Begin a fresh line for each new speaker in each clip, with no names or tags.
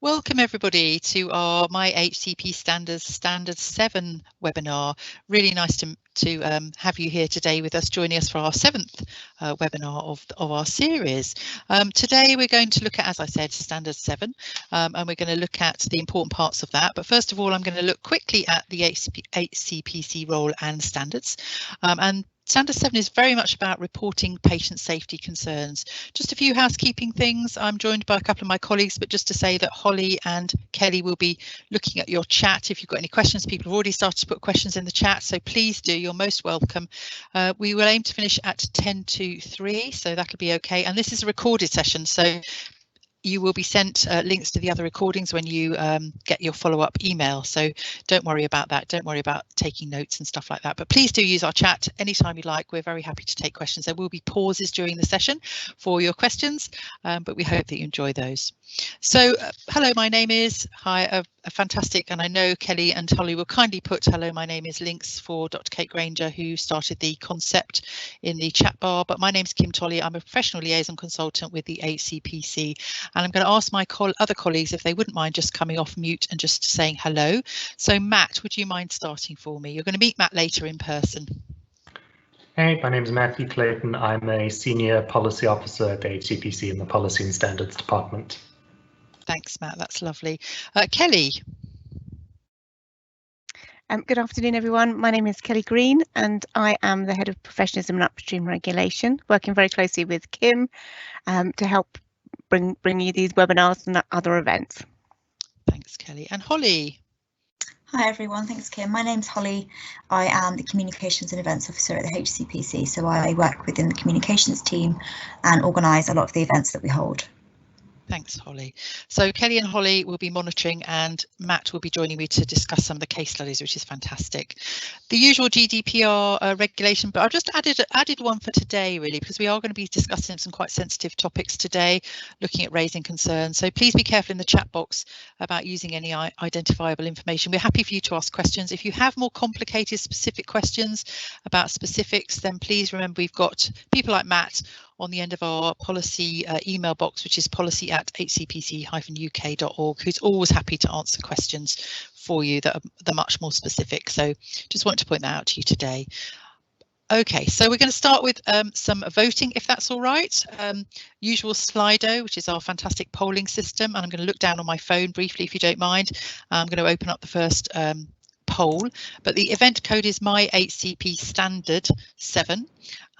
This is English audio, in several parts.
Welcome everybody to our My HCP Standards Standard 7 webinar. Really nice to have you here today with us, joining us for our 7th webinar of our series. Today we're going to look at, as I said, Standard 7, and we're going to look at the important parts of that. But first of all, I'm going to look quickly at the HCPC role and standards. And Standard 7 is very much about reporting patient safety concerns. Just a few housekeeping things. I'm joined by a couple of my colleagues, but just to say that Holly and Kelly will be looking at your chat. If you've got any questions, people have already started to put questions in the chat, so please do, you're most welcome. We will aim to finish at 10 to 3, so that'll be okay. And this is a recorded session, so you will be sent links to the other recordings when you get your follow-up email, so don't worry about that. Don't worry about taking notes and stuff like that, but please do use our chat anytime you like. We're very happy to take questions. There will be pauses during the session for your questions, but we hope that you enjoy those. So hello, my name is a fantastic, and I know Kelly and Holly will kindly put hello, my name is links for Dr. Kate Granger, who started the concept in the chat bar, but my name's Kim Tolley. I'm a professional liaison consultant with the HCPC, and I'm going to ask my other colleagues if they wouldn't mind just coming off mute and just saying hello. So Matt, would you mind starting for me? You're going to meet Matt later in person.
Hey, my name is Matthew Clayton. I'm a Senior Policy Officer at the HCPC in the Policy and Standards Department.
Thanks, Matt. That's lovely. Kelly.
Good afternoon, everyone. My name is Kelly Green, and I am the Head of Professionalism and Upstream Regulation, working very closely with Kim to help bring you these webinars and other events.
Thanks, Kelly. And Holly.
Hi everyone, thanks Kim. My name's Holly. I am the Communications and Events Officer at the HCPC, so I work within the communications team and organise a lot of the events that we hold.
Thanks, Holly. So Kelly and Holly will be monitoring, and Matt will be joining me to discuss some of the case studies, which is fantastic. The usual GDPR regulation, but I've just added one for today, really, because we are going to be discussing some quite sensitive topics today, looking at raising concerns. So please be careful in the chat box about using any identifiable information. We're happy for you to ask questions. If you have more complicated, specific questions about specifics, then please remember we've got people like Matt on the end of our policy email box, which is policy@hcpc-uk.org, who's always happy to answer questions for you that are much more specific. So just want to point that out to you today. Okay, so we're going to start with some voting, if that's all right. Usual Slido, which is our fantastic polling system, and I'm going to look down on my phone briefly, if you don't mind. I'm going to open up the first poll, but the event code is My HCP Standard 7.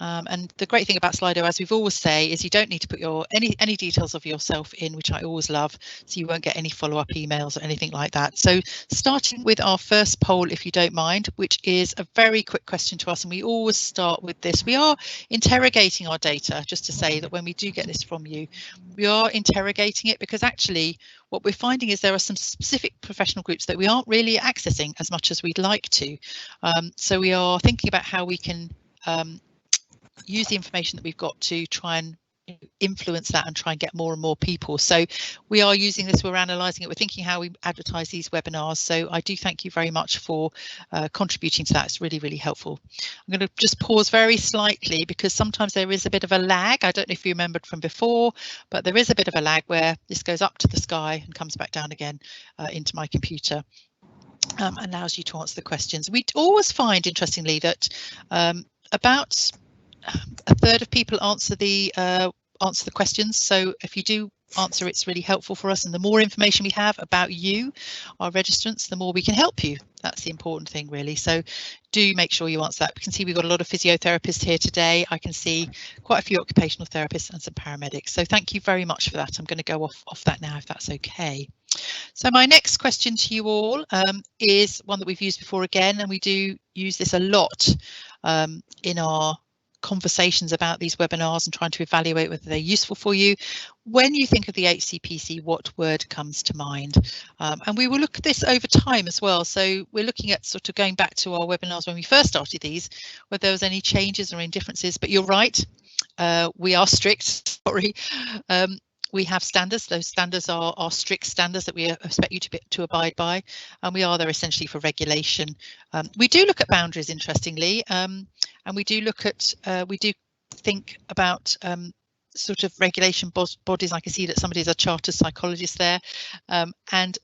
And the great thing about Slido, as we've always say, is you don't need to put your any details of yourself in, which I always love, so you won't get any follow-up emails or anything like that. So starting with our first poll, if you don't mind, which is a very quick question to us, and we always start with this. We are interrogating our data, just to say that when we do get this from you, we are interrogating it, because actually what we're finding is there are some specific professional groups that we aren't really accessing as much as we'd like to. So we are thinking about how we can use the information that we've got to try and influence that and try and get more and more people. So we are using this, we're analysing it, we're thinking how we advertise these webinars. So I do thank you very much for contributing to that. It's really, really helpful. I'm going to just pause very slightly, because sometimes there is a bit of a lag. I don't know if you remembered from before, but there is a bit of a lag where this goes up to the sky and comes back down again into my computer. Allows you to answer the questions. We always find, interestingly, that about a third of people answer the questions. So if you do answer, it's really helpful for us, and the more information we have about you, our registrants, the more we can help you. That's the important thing, really. So do make sure you answer that. We can see we've got a lot of physiotherapists here today. I can see quite a few occupational therapists and some paramedics. So thank you very much for that. I'm going to go off that now, if that's okay. So my next question to you all is one that we've used before again, and we do use this a lot in our conversations about these webinars and trying to evaluate whether they're useful for you. When you think of the HCPC, what word comes to mind? And we will look at this over time as well. So we're looking at sort of going back to our webinars when we first started these, whether there was any changes or any differences. But you're right, we are strict, sorry. We have standards. Those standards are strict standards that we expect you to abide by, and we are there essentially for regulation. We do look at boundaries, interestingly, and we do look at we do think about sort of regulation bodies. I can see that somebody's a chartered psychologist there, and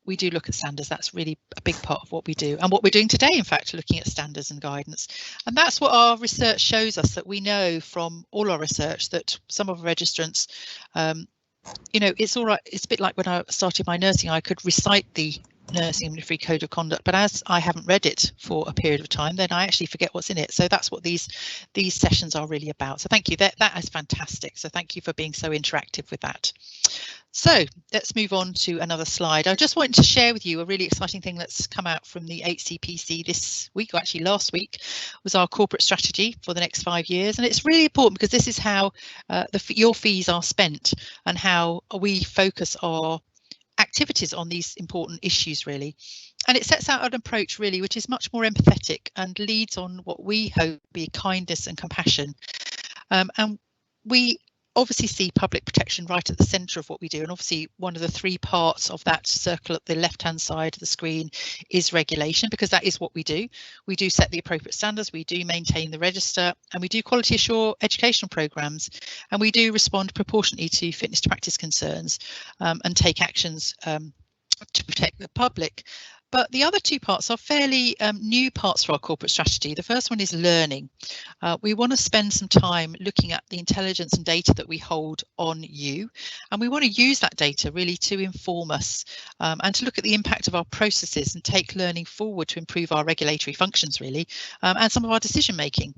we do look at standards. That's really a big part of what we do, and what we're doing today, in fact, looking at standards and guidance. And that's what our research shows us, that we know from all our research that some of our registrants, you know, it's all right. It's a bit like when I started my nursing, I could recite the Nursing and Midwifery Code of Conduct, but as I haven't read it for a period of time, then I actually forget what's in it. So that's what these sessions are really about. So thank you. That is fantastic. So thank you for being so interactive with that. So let's move on to another slide. I just wanted to share with you a really exciting thing that's come out from the HCPC this week, or actually last week, was our corporate strategy for the next 5 years. And it's really important because this is how your fees are spent and how we focus our activities on these important issues, really. And it sets out an approach, really, which is much more empathetic and leads on what we hope be kindness and compassion. And we obviously see public protection right at the centre of what we do, and obviously one of the 3 parts of that circle at the left hand side of the screen is regulation, because that is what we do. We do set the appropriate standards, we do maintain the register, and we do quality assure educational programmes, and we do respond proportionately to fitness to practice concerns and take actions to protect the public. But the other 2 parts are fairly new parts for our corporate strategy. The first one is learning. We want to spend some time looking at the intelligence and data that we hold on you, and we want to use that data really to inform us and to look at the impact of our processes and take learning forward to improve our regulatory functions, really, and some of our decision making.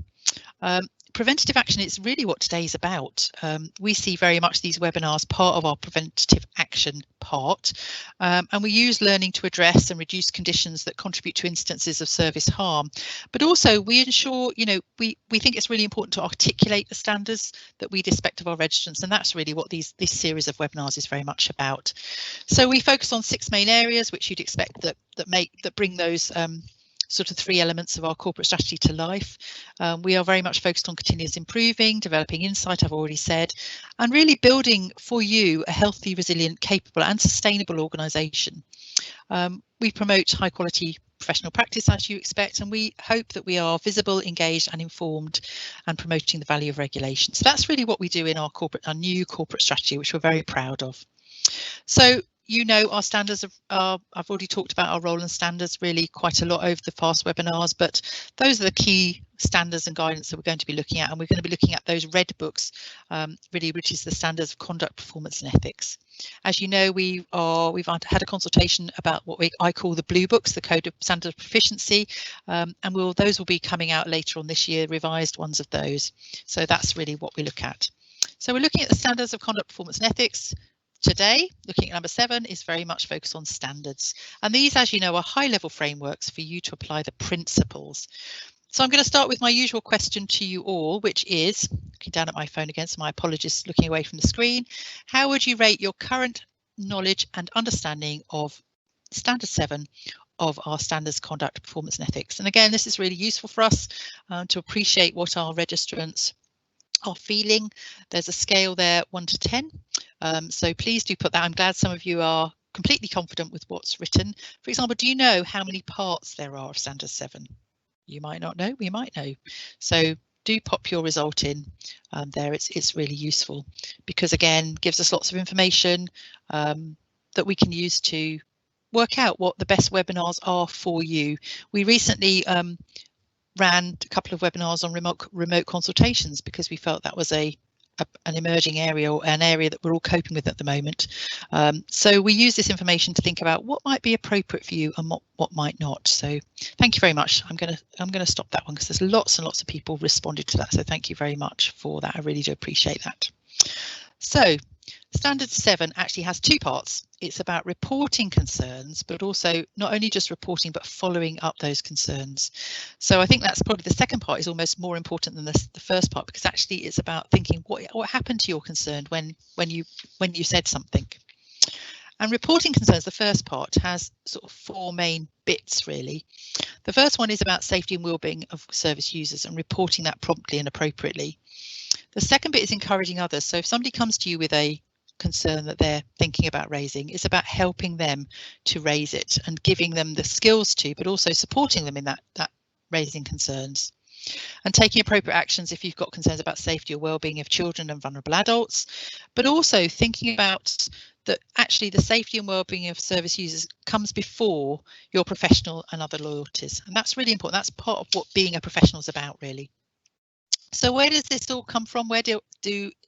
Preventative action is really what today's about. We see very much these webinars part of our preventative action part, and we use learning to address and reduce conditions that contribute to instances of service harm. But also we ensure, you know, we think it's really important to articulate the standards that we'd expect of our registrants, and that's really what this series of webinars is very much about. So we focus on 6 main areas which you'd expect that bring those sort of 3 elements of our corporate strategy to life. We are very much focused on continuous improving, developing insight, I've already said, and really building for you a healthy, resilient, capable and sustainable organisation. We promote high quality professional practice, as you expect, and we hope that we are visible, engaged and informed and promoting the value of regulation. So that's really what we do in our new corporate strategy, which we're very proud of. So, you know, our standards I've already talked about our role and standards really quite a lot over the past webinars, but those are the key standards and guidance that we're going to be looking at, and we're going to be looking at those red books, really, which is the standards of conduct, performance and ethics. As you know, we've had a consultation about what I call the blue books, the Code of Standard of Proficiency, and those will be coming out later on this year, revised ones of those. So that's really what we look at. So we're looking at the standards of conduct, performance and ethics. Today, looking at number 7, is very much focused on standards. And these, as you know, are high-level frameworks for you to apply the principles. So I'm going to start with my usual question to you all, which is, looking down at my phone again, so my apologies, looking away from the screen. How would you rate your current knowledge and understanding of Standard 7 of our standards, conduct, performance and ethics? And again, this is really useful for us to appreciate what our registrants are feeling. There's a scale there, 1 to 10. So please do put that. I'm glad some of you are completely confident with what's written. For example, do you know how many parts there are of Standard 7? You might not know, we might know. So do pop your result in there. It's really useful because, again, gives us lots of information that we can use to work out what the best webinars are for you. We recently ran a couple of webinars on remote consultations because we felt that was an emerging area, or an area that we're all coping with at the moment. So we use this information to think about what might be appropriate for you and what might not. So thank you very much. I'm going to stop that one because there's lots and lots of people responded to that. So thank you very much for that. I really do appreciate that. So Standard 7 actually has 2 parts. It's about reporting concerns, but also not only just reporting, but following up those concerns. So I think that's probably the second part is almost more important than the first part, because actually it's about thinking what happened to your concern when you said something. And reporting concerns, the first part, has sort of 4 main bits, really. The first one is about safety and wellbeing of service users and reporting that promptly and appropriately. The second bit is encouraging others. So if somebody comes to you with a concern that they're thinking about raising, it's about helping them to raise it and giving them the skills to, but also supporting them in that raising concerns. and taking appropriate actions if you've got concerns about safety or well-being of children and vulnerable adults, but also thinking about that actually the safety and well-being of service users comes before your professional and other loyalties. And that's really important. That's part of what being a professional is about, really. So where does this all come from? Where do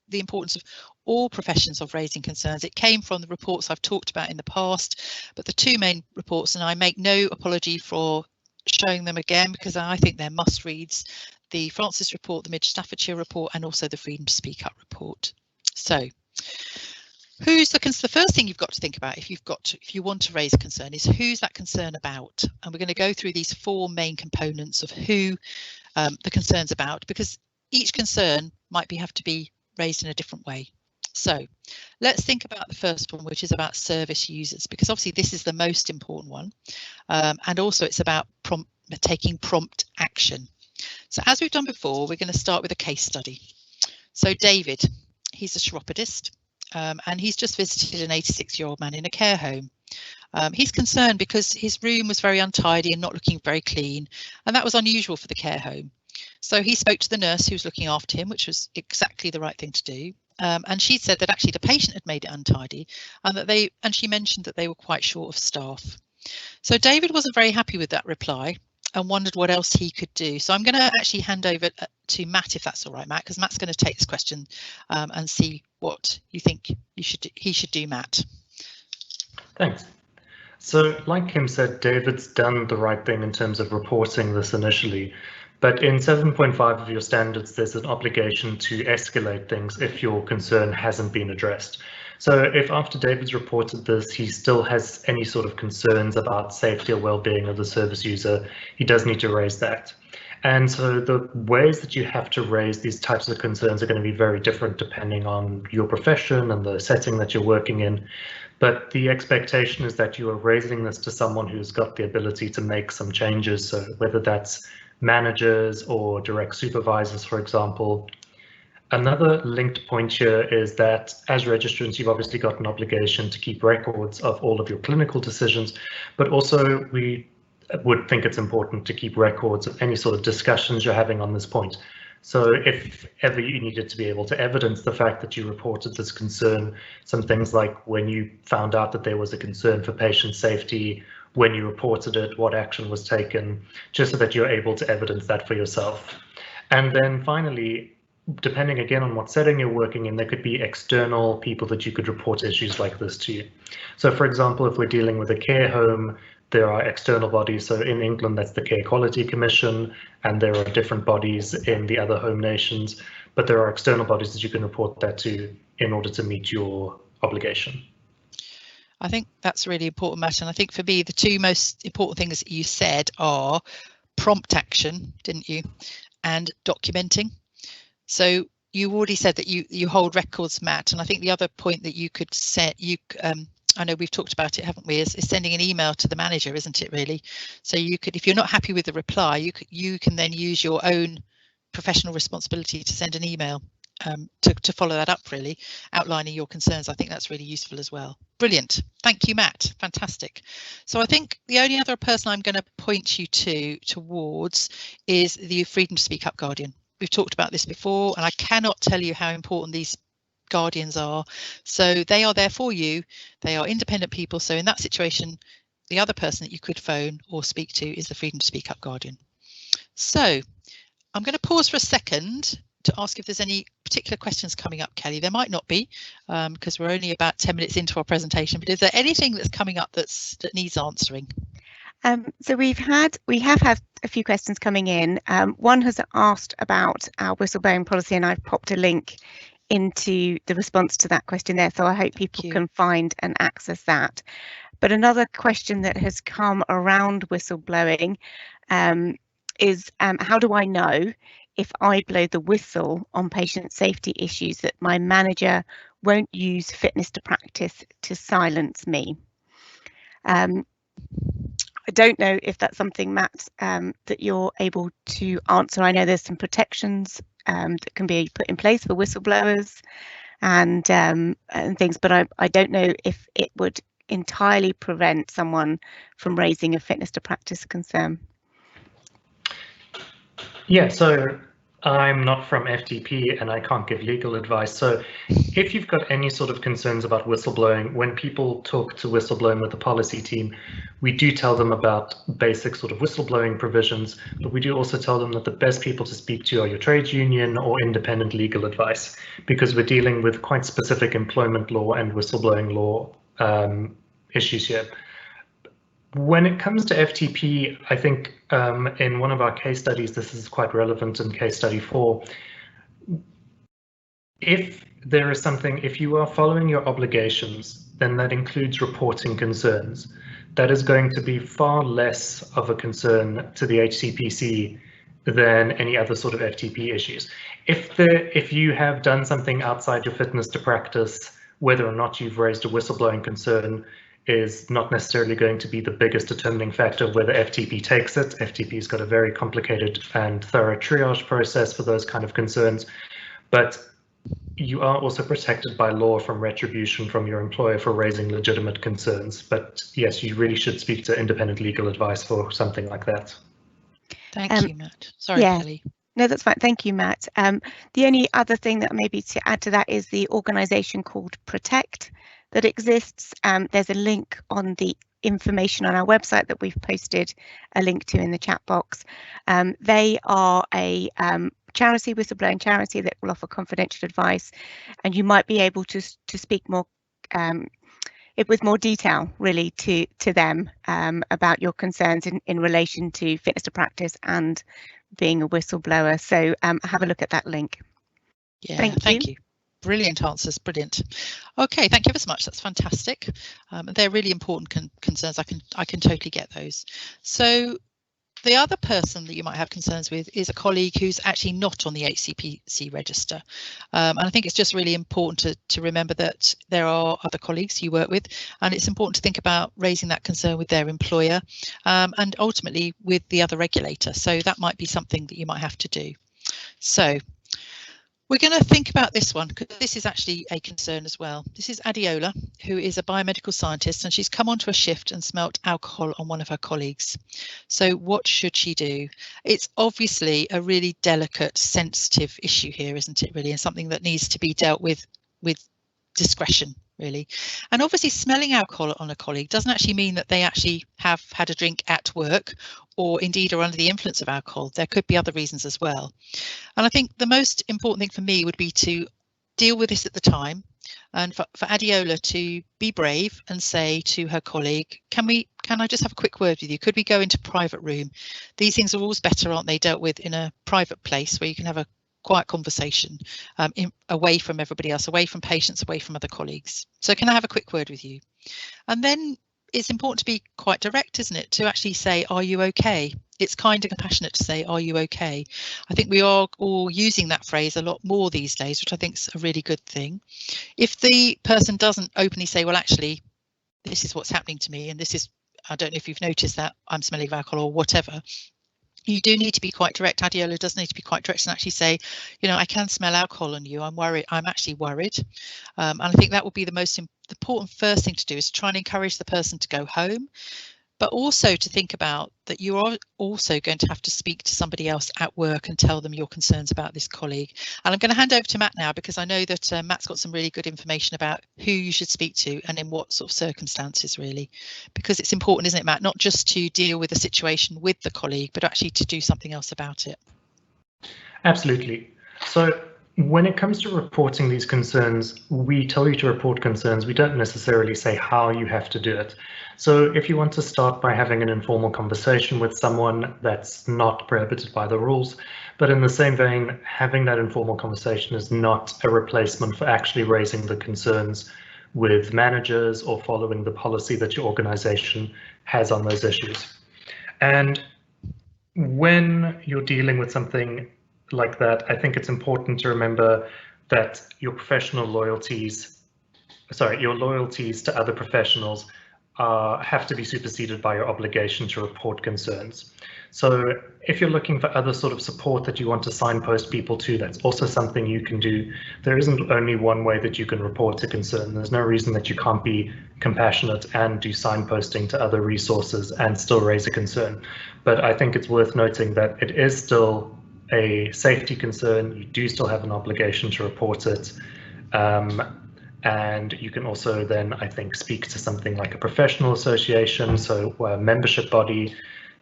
the importance of all professions of raising concerns? It came from the reports I've talked about in the past, but the two main reports, and I make no apology for showing them again because I think they're must reads: the Francis report, the Mid Staffordshire report, and also the Freedom to Speak Up report. So the first thing you've got to think about if you want to raise a concern is who's that concern about? And we're going to go through these four main components of who the concern's about, because each concern might have to be raised in a different way. So let's think about the first one, which is about service users, because obviously this is the most important one, and also it's about taking prompt action. So as we've done before, we're going to start with a case study. So David, he's a chiropodist, and he's just visited an 86-year-old man in a care home. He's concerned because his room was very untidy and not looking very clean, and that was unusual for the care home. So he spoke to the nurse who was looking after him, which was exactly the right thing to do. And she said that actually the patient had made it untidy, and she mentioned that they were quite short of staff. So David wasn't very happy with that reply and wondered what else he could do. So I'm going to actually hand over to Matt, if that's all right, Matt, because Matt's going to take this question and see what you think he should do, Matt.
Thanks. So like Kim said, David's done the right thing in terms of reporting this initially. But in 7.5 of your standards, there's an obligation to escalate things if your concern hasn't been addressed. So if after David's reported this, he still has any sort of concerns about safety or well-being of the service user, he does need to raise that. And so the ways that you have to raise these types of concerns are going to be very different depending on your profession and the setting that you're working in. But the expectation is that you are raising this to someone who's got the ability to make some changes. So whether that's managers or direct supervisors, for example. Another linked point here is that as registrants, you've obviously got an obligation to keep records of all of your clinical decisions, but also we would think it's important to keep records of any sort of discussions you're having on this point. So if ever you needed to be able to evidence the fact that you reported this concern, some things like when you found out that there was a concern for patient safety, when you reported it, what action was taken, just so that you're able to evidence that for yourself. And then finally, depending again on what setting you're working in, there could be external people that you could report issues like this to. So for example, if we're dealing with a care home, there are external bodies. So in England, that's the Care Quality Commission, and there are different bodies in the other home nations, but there are external bodies that you can report that to in order to meet your obligation.
I think that's really important, Matt. And I think for me, the two most important things that you said are prompt action, didn't you? And documenting. So you already said that you hold records, Matt. And I think the other point that you could set, I know we've talked about it, haven't we, is sending an email to the manager, isn't it, really? So you could, if you're not happy with the reply, you can then use your own professional responsibility to send an email to follow that up, really, outlining your concerns. I think that's really useful as well. Brilliant. Thank you, Matt. Fantastic. So I think the only other person I'm going to point you towards is the Freedom to Speak Up Guardian. We've talked about this before, and I cannot tell you how important these guardians are. So they are there for you. They are independent people. So in that situation, the other person that you could phone or speak to is the Freedom to Speak Up Guardian. So I'm going to pause for a second to ask if there's any particular questions coming up, Kelly. There might not be, because we're only about 10 minutes into our presentation, but is there anything that's coming up that needs answering?
So we have had a few questions coming in. One has asked about our whistleblowing policy, and I've popped a link into the response to that question there, so I hope people can find and access that. But another question that has come around whistleblowing is how do I know if I blow the whistle on patient safety issues that my manager won't use fitness to practice to silence me? I don't know if that's something, Matt, that you're able to answer. I know there's some protections that can be put in place for whistleblowers and things, but I don't know if it would entirely prevent someone from raising a fitness to practice concern.
Yeah, so I'm not from FTP and I can't give legal advice. So if you've got any sort of concerns about whistleblowing, when people talk to whistleblowing with the policy team, we do tell them about basic sort of whistleblowing provisions, but we do also tell them that the best people to speak to are your trade union or independent legal advice, because we're dealing with quite specific employment law and whistleblowing law issues here. When it comes to FTP, I think in one of our case studies, this is quite relevant in case study 4. If there is something, if you are following your obligations, then that includes reporting concerns. That is going to be far less of a concern to the HCPC than any other sort of FTP issues. If you have done something outside your fitness to practice, whether or not you've raised a whistleblowing concern is not necessarily going to be the biggest determining factor of whether FTP takes it. FTP's got a very complicated and thorough triage process for those kind of concerns, but you are also protected by law from retribution from your employer for raising legitimate concerns. But yes, you really should speak to independent legal advice for something like that.
Thank you, Matt. Sorry,
yeah.
Kelly.
No, that's fine. Thank you, Matt. The only other thing that maybe to add to that is the organisation called Protect that exists. There's a link on the information on our website that we've posted a link to in the chat box. They are a charity, whistleblowing charity that will offer confidential advice, and you might be able to speak more with more detail really to them about your concerns in relation to fitness to practice and being a whistleblower. So have a look at that link.
Yeah, thank you. Brilliant answers, brilliant. Okay, thank you ever so much. That's fantastic. They're really important concerns. I can totally get those. So the other person that you might have concerns with is a colleague who's actually not on the HCPC register. And I think it's just really important to remember that there are other colleagues you work with, and it's important to think about raising that concern with their employer and ultimately with the other regulator. So that might be something that you might have to do. So we're going to think about this one because this is actually a concern as well. This is Adiola, who is a biomedical scientist, and she's come onto a shift and smelt alcohol on one of her colleagues. So what should she do? It's obviously a really delicate, sensitive issue here, isn't it, really, and something that needs to be dealt with discretion, really. And obviously smelling alcohol on a colleague doesn't actually mean that they actually have had a drink at work or indeed are under the influence of alcohol. There could be other reasons as well. And I think the most important thing for me would be to deal with this at the time, and for Adiola to be brave and say to her colleague, can I just have a quick word with you? Could we go into a private room? These things are always better, aren't they, dealt with in a private place where you can have a quiet conversation away from everybody else, away from patients, away from other colleagues. So can I have a quick word with you? And then it's important to be quite direct, isn't it, to actually say, are you okay? It's kind and compassionate to say, are you okay? I think we are all using that phrase a lot more these days, which I think is a really good thing. If the person doesn't openly say, well, actually, this is what's happening to me, and this is, I don't know if you've noticed that I'm smelling of alcohol or whatever, you do need to be quite direct. Adiola does need to be quite direct and actually say, you know, I can smell alcohol on you. I'm worried. I'm actually worried. And I think that would be the most important first thing to do, is try and encourage the person to go home, but also to think about that you are also going to have to speak to somebody else at work and tell them your concerns about this colleague. And I'm going to hand over to Matt now, because I know that Matt's got some really good information about who you should speak to and in what sort of circumstances, really, because it's important, isn't it, Matt, not just to deal with the situation with the colleague, but actually to do something else about it.
Absolutely. So when it comes to reporting these concerns, we tell you to report concerns. We don't necessarily say how you have to do it. So if you want to start by having an informal conversation with someone, that's not prohibited by the rules. But in the same vein, having that informal conversation is not a replacement for actually raising the concerns with managers or following the policy that your organization has on those issues. And when you're dealing with something like that, I think it's important to remember that your loyalties to other professionals have to be superseded by your obligation to report concerns. So if you're looking for other sort of support that you want to signpost people to, that's also something you can do. There isn't only one way that you can report a concern. There's no reason that you can't be compassionate and do signposting to other resources and still raise a concern. But I think it's worth noting that it is still a safety concern, you do still have an obligation to report it. And you can also then, I think, speak to something like a professional association, so a membership body,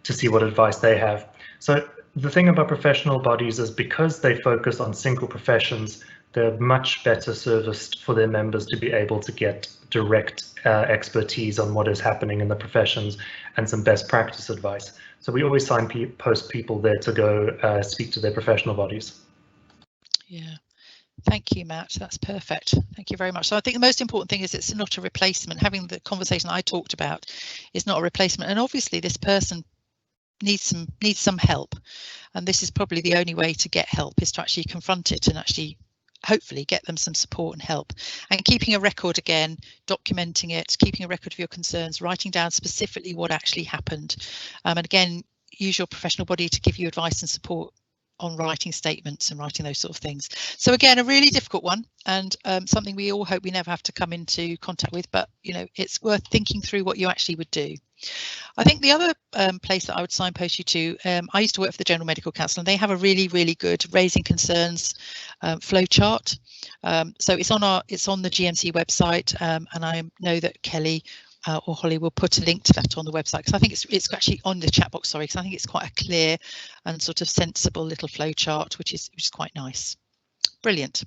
to see what advice they have. So the thing about professional bodies is because they focus on single professions, they're much better serviced for their members to be able to get direct expertise on what is happening in the professions and some best practice advice. So we always signpost people there to go speak to their professional bodies.
Yeah. Thank you, Matt. That's perfect. Thank you very much. So I think the most important thing is it's not a replacement. Having the conversation I talked about is not a replacement. And obviously this person needs some help. And this is probably the only way to get help, is to actually confront it and actually hopefully get them some support and help. And keeping a record, again, documenting it, keeping a record of your concerns, writing down specifically what actually happened. And again, use your professional body to give you advice and support on writing statements and writing those sort of things. So again, a really difficult one, and something we all hope we never have to come into contact with, but you know, it's worth thinking through what you actually would do. I think the other place that I would signpost you to, I used to work for the General Medical Council, and they have a really good raising concerns flow chart. So it's on the GMC website, and I know that Kelly or Holly will put a link to that on the website, because I think it's actually on the chat box, sorry, because I think it's quite a clear and sort of sensible little flow chart, which is quite nice. Brilliant.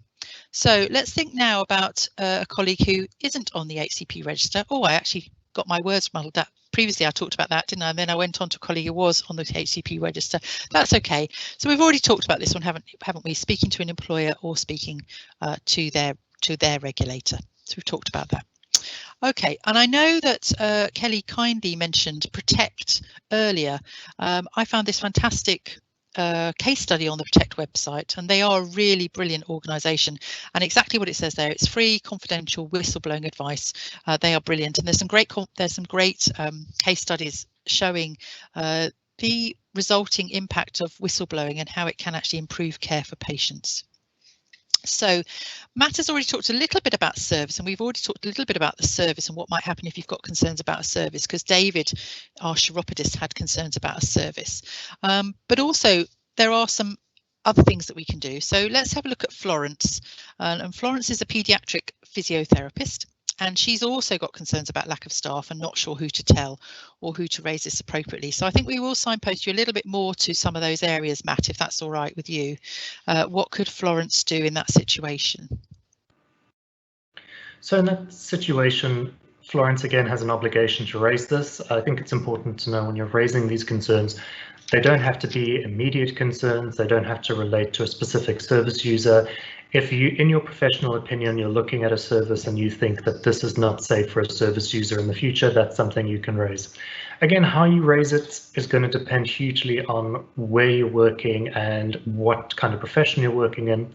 So let's think now about a colleague who isn't on the HCP register. Oh, I actually got my words muddled up. Previously I talked about that, didn't I? And then I went on to a colleague who was on the HCP register. That's okay. So we've already talked about this one, haven't we? Speaking to an employer or speaking to their regulator. So we've talked about that. Okay, and I know that Kelly kindly mentioned Protect earlier. I found this fantastic case study on the Protect website, and they are a really brilliant organisation. And exactly what it says there, it's free, confidential whistleblowing advice. They are brilliant, and there's some great case studies showing the resulting impact of whistleblowing and how it can actually improve care for patients. So Matt has already talked a little bit about service, and we've already talked a little bit about the service and what might happen if you've got concerns about a service, because David, our chiropodist, had concerns about a service. But also there are some other things that we can do. So let's have a look at Florence. And Florence is a paediatric physiotherapist, and she's also got concerns about lack of staff and not sure who to tell or who to raise this appropriately. So I think we will signpost you a little bit more to some of those areas, Matt, if that's all right with you. What could Florence do in that situation?
So in that situation, Florence again has an obligation to raise this. I think it's important to know when you're raising these concerns, they don't have to be immediate concerns. They don't have to relate to a specific service user. If you, in your professional opinion, you're looking at a service and you think that this is not safe for a service user in the future, that's something you can raise. Again, how you raise it is going to depend hugely on where you're working and what kind of profession you're working in.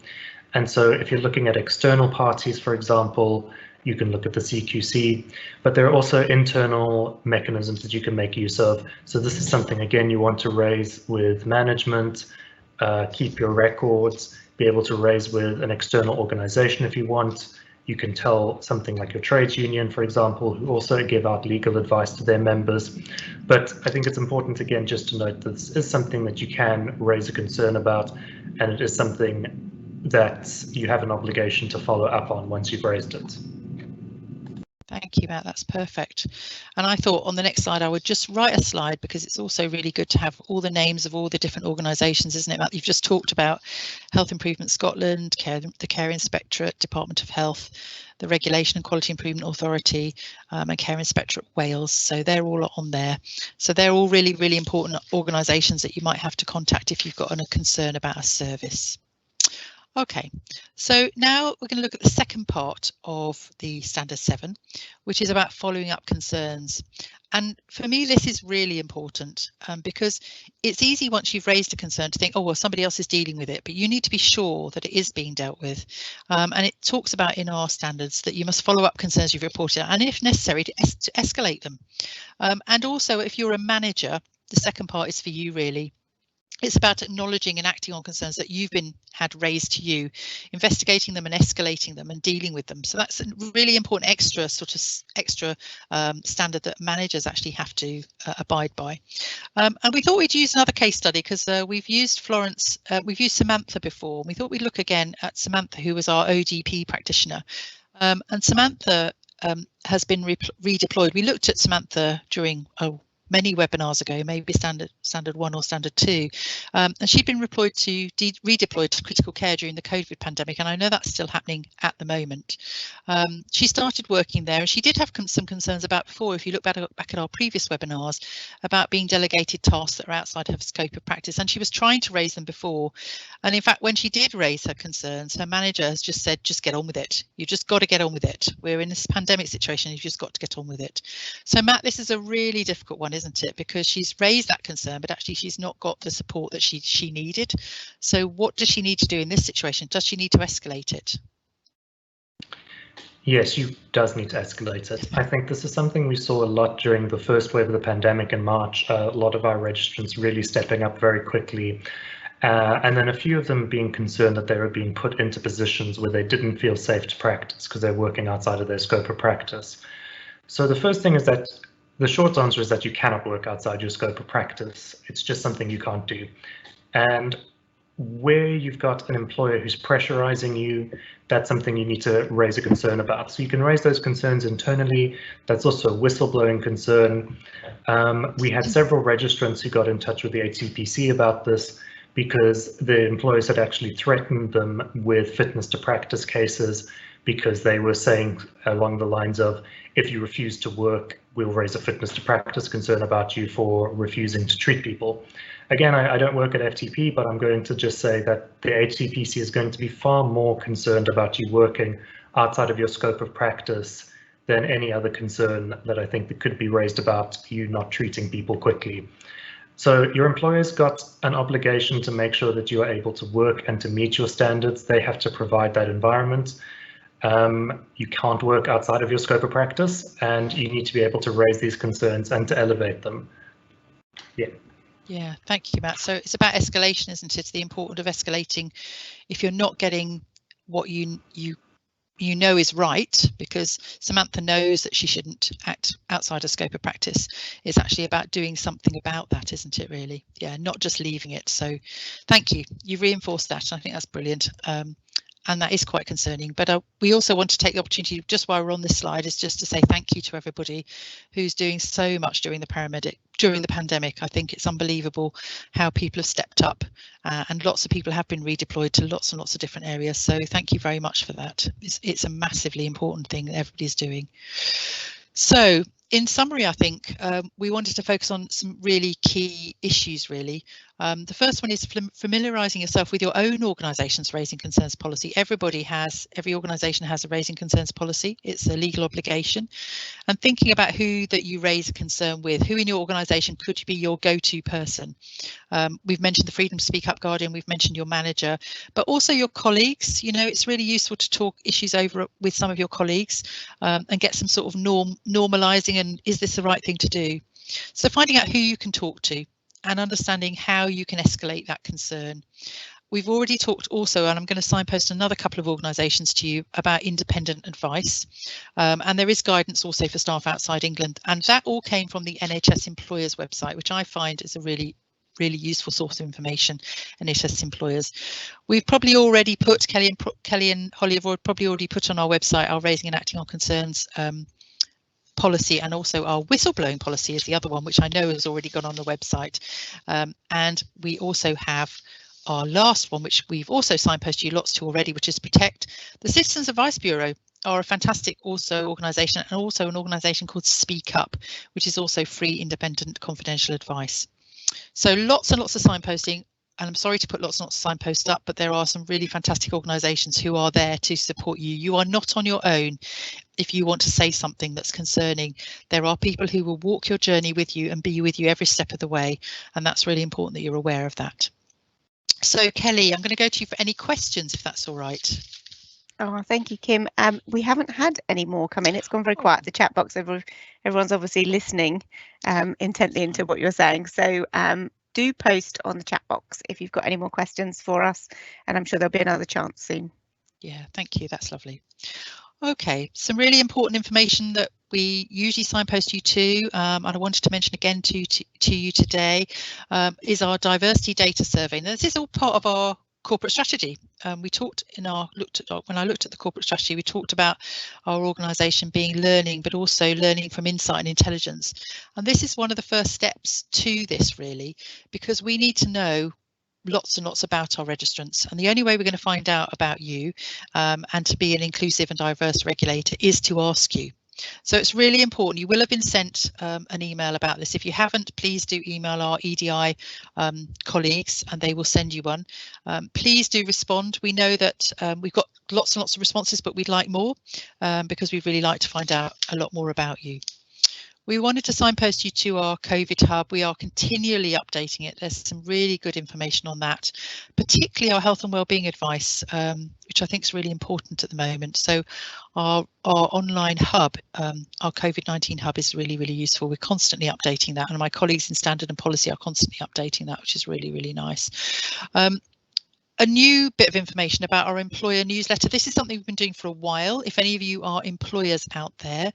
And so if you're looking at external parties, for example, you can look at the CQC, but there are also internal mechanisms that you can make use of. So this is something, again, you want to raise with management, keep your records, be able to raise with an external organization if you want. You can tell something like your trades union, for example, who also give out legal advice to their members. But I think it's important, again, just to note that this is something that you can raise a concern about, and it is something that you have an obligation to follow up on once you've raised it.
Thank you, Matt. That's perfect. And I thought on the next slide I would just write a slide, because it's also really good to have all the names of all the different organisations, isn't it, Matt? You've just talked about Health Improvement Scotland, the Care Inspectorate, Department of Health, the Regulation and Quality Improvement Authority, and Care Inspectorate Wales. So they're all on there. So they're all really important organisations that you might have to contact if you've got a concern about a service. Okay, so now we're going to look at the second part of the Standard 7, which is about following up concerns. And for me, this is really important because it's easy once you've raised a concern to think, oh, well, somebody else is dealing with it, but you need to be sure that it is being dealt with. And it talks about in our standards that you must follow up concerns you've reported, and if necessary, to escalate them. And also, if you're a manager, the second part is for you really. It's about acknowledging and acting on concerns that you've had raised to you, investigating them and escalating them and dealing with them. So that's a really important extra standard that managers actually have to abide by. And we thought we'd use another case study because we've used Samantha before. We thought we'd look again at Samantha, who was our ODP practitioner. And Samantha has been redeployed. We looked at Samantha during many webinars ago, maybe standard 1 or standard 2, and she'd been redeployed to critical care during the COVID pandemic, and I know that's still happening at the moment. She started working there, and she did have some concerns about before, if you look back at our previous webinars, about being delegated tasks that are outside her scope of practice, and she was trying to raise them before. And in fact, when she did raise her concerns, her manager has just said, just get on with it. You've just got to get on with it. We're in this pandemic situation, you've just got to get on with it. So Matt, this is a really difficult one, isn't it? Because she's raised that concern, but actually she's not got the support that she needed. So what does she need to do in this situation? Does she need to escalate it?
Yes, she does need to escalate it. I think this is something we saw a lot during the first wave of the pandemic in March. A lot of our registrants really stepping up very quickly. And then a few of them being concerned that they were being put into positions where they didn't feel safe to practice because they're working outside of their scope of practice. So the first thing is that the short answer is that you cannot work outside your scope of practice. It's just something you can't do. And where you've got an employer who's pressurizing you, that's something you need to raise a concern about. So you can raise those concerns internally. That's also a whistleblowing concern. We had several registrants who got in touch with the HCPC about this because the employers had actually threatened them with fitness to practice cases because they were saying along the lines of, if you refuse to work, we'll raise a fitness to practice concern about you for refusing to treat people. Again, I don't work at FTP, but I'm going to just say that the HCPC is going to be far more concerned about you working outside of your scope of practice than any other concern that I think that could be raised about you not treating people quickly. So your employer's got an obligation to make sure that you are able to work and to meet your standards. They have to provide that environment. You can't work outside of your scope of practice, and you need to be able to raise these concerns and to elevate them.
Yeah, thank you, Matt. So it's about escalation, isn't it? The importance of escalating if you're not getting what you know is right, because Samantha knows that she shouldn't act outside her scope of practice. It's actually about doing something about that, isn't it, really? Yeah, not just leaving it. So thank you. You've reinforced that. I think that's brilliant. And that is quite concerning. But we also want to take the opportunity, just while we're on this slide, is just to say thank you to everybody who's doing so much during the pandemic. I think it's unbelievable how people have stepped up, and lots of people have been redeployed to lots and lots of different areas. So thank you very much for that. It's a massively important thing that everybody's doing. So in summary, I think we wanted to focus on some really key issues, really. The first one is familiarising yourself with your own organisation's raising concerns policy. Every organisation has a raising concerns policy. It's a legal obligation. And thinking about who that you raise a concern with, who in your organisation could be your go-to person. We've mentioned the Freedom to Speak Up Guardian, we've mentioned your manager, but also your colleagues. You know, it's really useful to talk issues over with some of your colleagues and get some sort of normalising, and is this the right thing to do? So finding out who you can talk to and understanding how you can escalate that concern. We've already talked also, and I'm going to signpost another couple of organisations to you about independent advice. And there is guidance also for staff outside England. And that all came from the NHS Employers website, which I find is a really useful source of information, NHS Employers. We've probably already put, Kelly and Holly have probably already put on our website our raising and acting on concerns policy, and also our whistleblowing policy is the other one, which I know has already gone on the website. And we also have our last one, which we've also signposted you lots to already, which is Protect. The Citizens Advice Bureau are a fantastic organisation, and also an organisation called Speak Up, which is also free, independent, confidential advice. So lots and lots of signposting. And I'm sorry to put lots and lots of signposts up, but there are some really fantastic organisations who are there to support you. You are not on your own if you want to say something that's concerning. There are people who will walk your journey with you and be with you every step of the way. And that's really important that you're aware of that. So, Kelly, I'm going to go to you for any questions, if that's all right.
Oh, thank you, Kim. We haven't had any more come in. It's gone very quiet. The chat box, everyone's obviously listening intently into what you're saying. So do post on the chat box if you've got any more questions for us, and I'm sure there'll be another chance soon.
Yeah, thank you. That's lovely. Okay, some really important information that we usually signpost you to, and I wanted to mention again to you today, is our diversity data survey. Now, this is all part of our corporate strategy. We talked when I looked at the corporate strategy, we talked about our organisation being learning, but also learning from insight and intelligence. And this is one of the first steps to this, really, because we need to know lots and lots about our registrants, and the only way we're going to find out about you and to be an inclusive and diverse regulator is to ask you. So it's really important. You will have been sent an email about this. If you haven't, please do email our EDI colleagues and they will send you one. Please do respond. We know that we've got lots and lots of responses, but we'd like more because we'd really like to find out a lot more about you. We wanted to signpost you to our COVID hub. We are continually updating it. There's some really good information on that, particularly our health and wellbeing advice, which I think is really important at the moment. So our online hub, our COVID-19 hub, is really, really useful. We're constantly updating that, and my colleagues in Standard and Policy are constantly updating that, which is really, really nice. A new bit of information about our employer newsletter. This is something we've been doing for a while. If any of you are employers out there,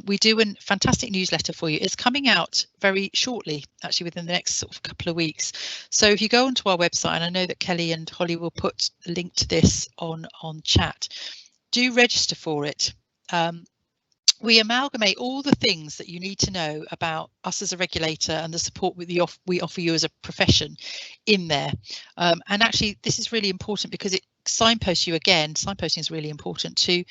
we do a fantastic newsletter for you. It's coming out very shortly, actually within the next sort of couple of weeks. So if you go onto our website, and I know that Kelly and Holly will put a link to this on chat, do register for it. We amalgamate all the things that you need to know about us as a regulator and the support we offer you as a profession in there. And actually, this is really important because it signposts you again. Signposting is really important too.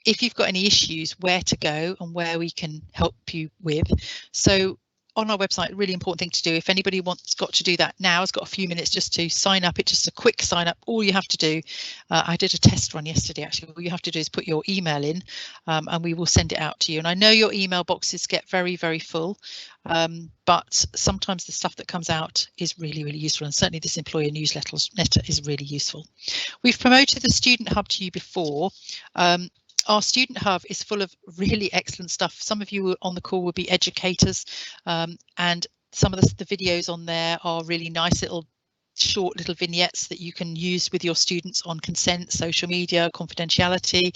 If you've got any issues, where to go and where we can help you with. So on our website, a really important thing to do, if anybody got to do that now, has got a few minutes just to sign up. It's just a quick sign up. All you have to do, I did a test run yesterday actually, all you have to do is put your email in and we will send it out to you. And I know your email boxes get very, very full, but sometimes the stuff that comes out is really, really useful, and certainly this employer newsletter is really useful. We've promoted the Student Hub to you before. Our Student Hub is full of really excellent stuff. Some of you on the call will be educators, and some of the videos on there are really nice short little vignettes that you can use with your students on consent, social media, confidentiality.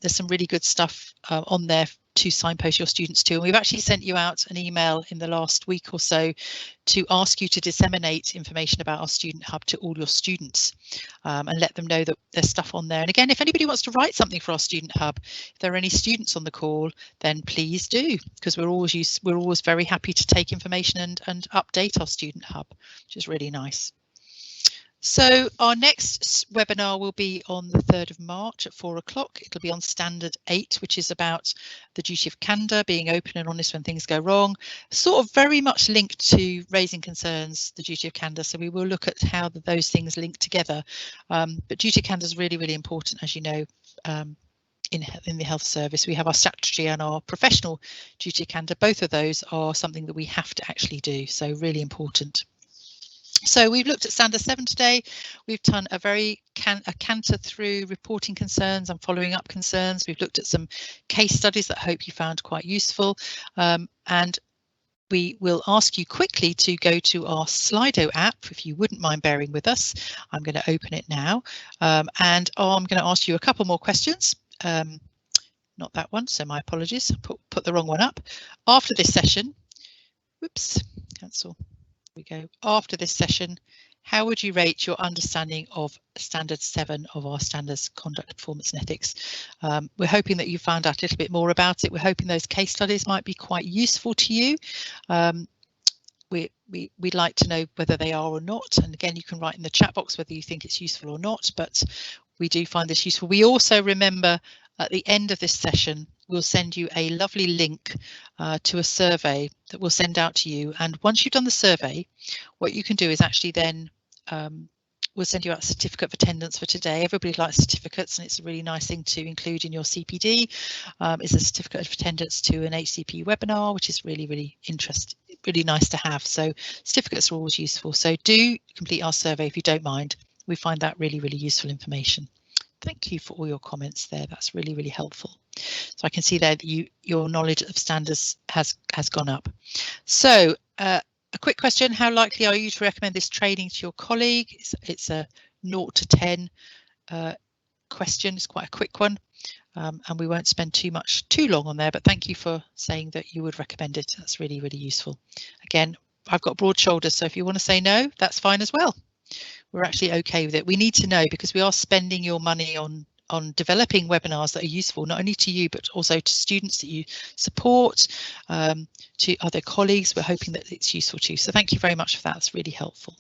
There's some really good stuff on there to signpost your students to, and we've actually sent you out an email in the last week or so to ask you to disseminate information about our Student Hub to all your students and let them know that there's stuff on there. And again, if anybody wants to write something for our Student Hub, if there are any students on the call, then please do, because we're always very happy to take information and update our Student Hub, which is really nice. So our next webinar will be on the 3rd of March at 4 o'clock. It'll be on Standard 8, which is about the duty of candour, being open and honest when things go wrong, sort of very much linked to raising concerns, the duty of candour. So we will look at how those things link together. But duty of candour is really, really important, as you know, in the health service. We have our statutory and our professional duty of candour. Both of those are something that we have to actually do, so really important. So we've looked at Standard 7 today. We've done a canter through reporting concerns and following up concerns. We've looked at some case studies that I hope you found quite useful. And we will ask you quickly to go to our Slido app, if you wouldn't mind bearing with us. I'm going to open it now, and I'm going to ask you a couple more questions. Not that one, so my apologies. Put the wrong one up. After this session, whoops, cancel. We go. After this session, how would you rate your understanding of Standard 7 of our Standards Conduct, Performance and Ethics? We're hoping that you found out a little bit more about it. We're hoping those case studies might be quite useful to you. We'd like to know whether they are or not. And again, you can write in the chat box whether you think it's useful or not, but we do find this useful. We also remember at the end of this session, we'll send you a lovely link to a survey that we'll send out to you. And once you've done the survey, what you can do is actually then we'll send you out a certificate of attendance for today. Everybody likes certificates, and it's a really nice thing to include in your CPD. Is a certificate of attendance to an HCP webinar, which is really, really really nice to have. So certificates are always useful. So do complete our survey if you don't mind. We find that really, really useful information. Thank you for all your comments there. That's really, really helpful. So I can see there that your knowledge of standards has gone up. So A quick question, how likely are you to recommend this training to your colleague? It's a 0 to 10 question, it's quite a quick one, and we won't spend too long on there, but thank you for saying that you would recommend it. That's really, really useful. Again, I've got broad shoulders, so if you want to say no, that's fine as well. We're actually okay with it. We need to know because we are spending your money on developing webinars that are useful, not only to you, but also to students that you support, to other colleagues. We're hoping that it's useful to you. So thank you very much for that. It's really helpful.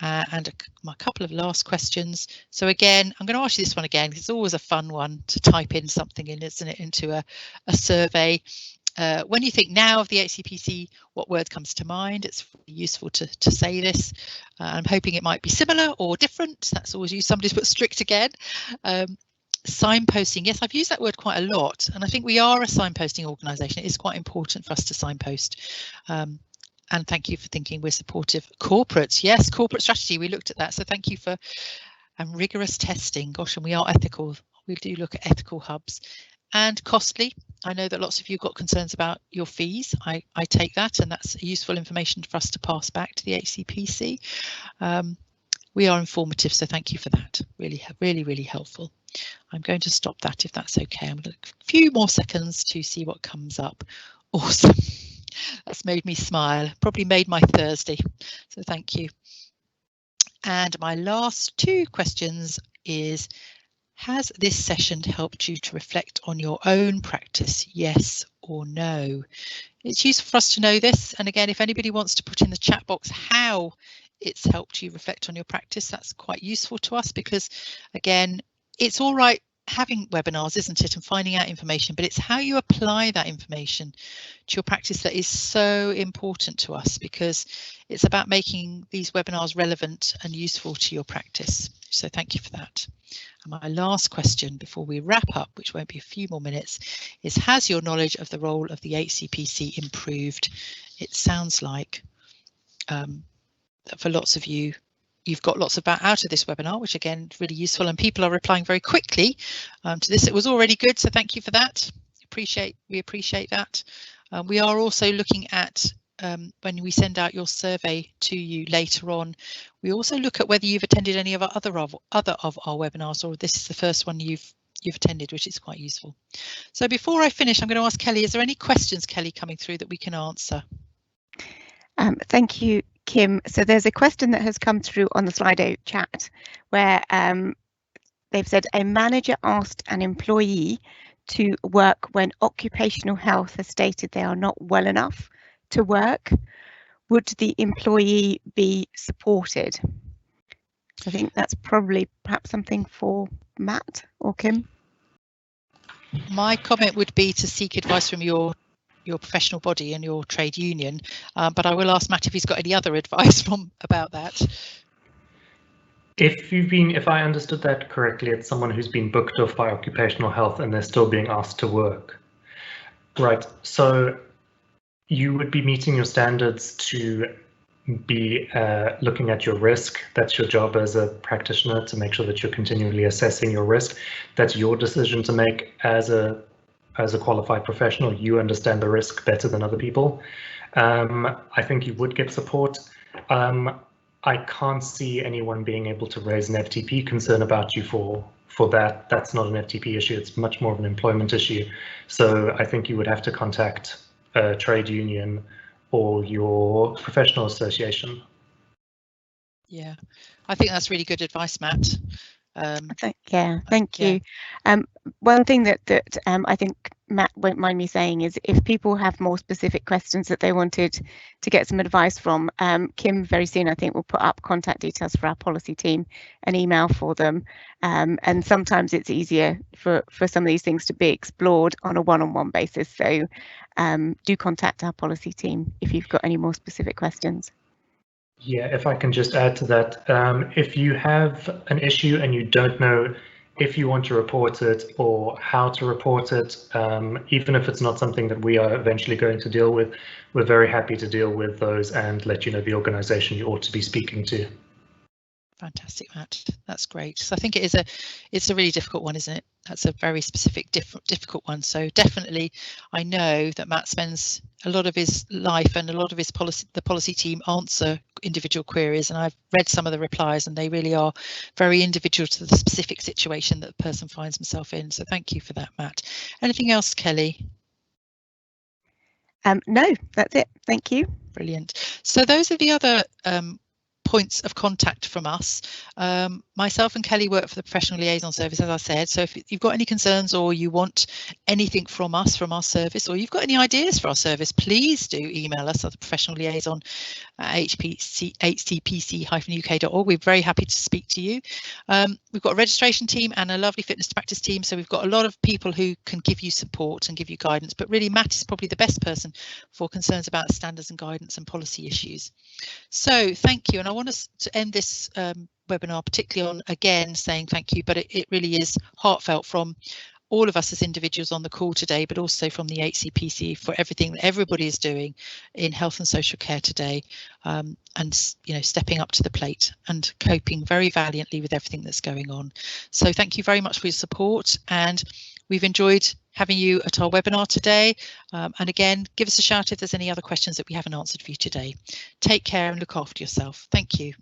And a couple of last questions. So again, I'm going to ask you this one again. It's always a fun one to type in something in, isn't it, into a survey. When you think now of the HCPC, what word comes to mind? It's really useful to say this. I'm hoping it might be similar or different. That's always used. Somebody's put strict again. Signposting. Yes, I've used that word quite a lot, and I think we are a signposting organisation. It is quite important for us to signpost. And thank you for thinking we're supportive. Corporates, yes, corporate strategy. We looked at that, so thank you for rigorous testing. Gosh, and we are ethical. We do look at ethical hubs. And costly. I know that lots of you got concerns about your fees. I take that, and that's useful information for us to pass back to the HCPC. We are informative, so thank you for that. Really, really helpful. I'm going to stop that if that's okay. I'm going to a few more seconds to see what comes up. Awesome. That's made me smile. Probably made my Thursday. So thank you. And my last 2 questions is, has this session helped you to reflect on your own practice, yes or no? It's useful for us to know this, and again, if anybody wants to put in the chat box how it's helped you reflect on your practice, that's quite useful to us, because again, it's all right having webinars, isn't it, and finding out information, but it's how you apply that information to your practice that is so important to us, because it's about making these webinars relevant and useful to your practice. So thank you for that. And my last question before we wrap up, which won't be a few more minutes, is, has your knowledge of the role of the HCPC improved? It sounds like that for lots of you, you've got lots out of this webinar, which again is really useful, and people are replying very quickly to this. It was already good, so thank you for that. We appreciate that. We are also looking at when we send out your survey to you later on, we also look at whether you've attended any of our other of our webinars, or this is the first one you've attended, which is quite useful. So before I finish, I'm going to ask Kelly, is there any questions, Kelly, coming through that we can answer?
Thank you, Kim. So there's a question that has come through on the Slido chat where they've said a manager asked an employee to work when occupational health has stated they are not well enough to work. Would the employee be supported? I think that's probably perhaps something for Matt or Kim.
My comment would be to seek advice from your professional body and your trade union, but I will ask Matt if he's got any other advice about that.
If I understood that correctly, it's someone who's been booked off by occupational health and they're still being asked to work. Right, so you would be meeting your standards to be looking at your risk. That's your job as a practitioner, to make sure that you're continually assessing your risk. That's your decision to make as a qualified professional. You understand the risk better than other people. I think you would get support. I can't see anyone being able to raise an FTP concern about you for that. That's not an FTP issue. It's much more of an employment issue. So I think you would have to contact a trade union or your professional association.
Yeah, I think that's really good advice, Matt.
Thank you. One thing that I think Matt won't mind me saying is, if people have more specific questions that they wanted to get some advice from, Kim very soon I think will put up contact details for our policy team, an email for them, and sometimes it's easier for some of these things to be explored on a one-on-one basis, so do contact our policy team if you've got any more specific questions.
Yeah, if I can just add to that, if you have an issue and you don't know if you want to report it or how to report it, even if it's not something that we are eventually going to deal with, we're very happy to deal with those and let you know the organisation you ought to be speaking to.
Fantastic, Matt. That's great. So I think it's a really difficult one, isn't it? That's a very specific, difficult one. So definitely, I know that Matt spends a lot of his life and a lot of his the policy team answer individual queries, and I've read some of the replies, and they really are very individual to the specific situation that the person finds himself in. So thank you for that, Matt. Anything else, Kelly?
No, that's it. Thank you.
Brilliant. So those are the other points of contact from us. Myself and Kelly work for the Professional Liaison Service, as I said, so if you've got any concerns or you want anything from us, from our service, or you've got any ideas for our service, please do email us at the Professional Liaison at hcpc-uk.org. We're very happy to speak to you. We've got a registration team and a lovely fitness to practice team, so we've got a lot of people who can give you support and give you guidance, but really Matt is probably the best person for concerns about standards and guidance and policy issues. So thank you, and I want us to end this webinar particularly on again saying thank you, but it really is heartfelt from all of us as individuals on the call today, but also from the HCPC for everything that everybody is doing in health and social care today, and stepping up to the plate and coping very valiantly with everything that's going on. So thank you very much for your support, and we've enjoyed having you at our webinar today. And again, give us a shout if there's any other questions that we haven't answered for you today. Take care and look after yourself. Thank you.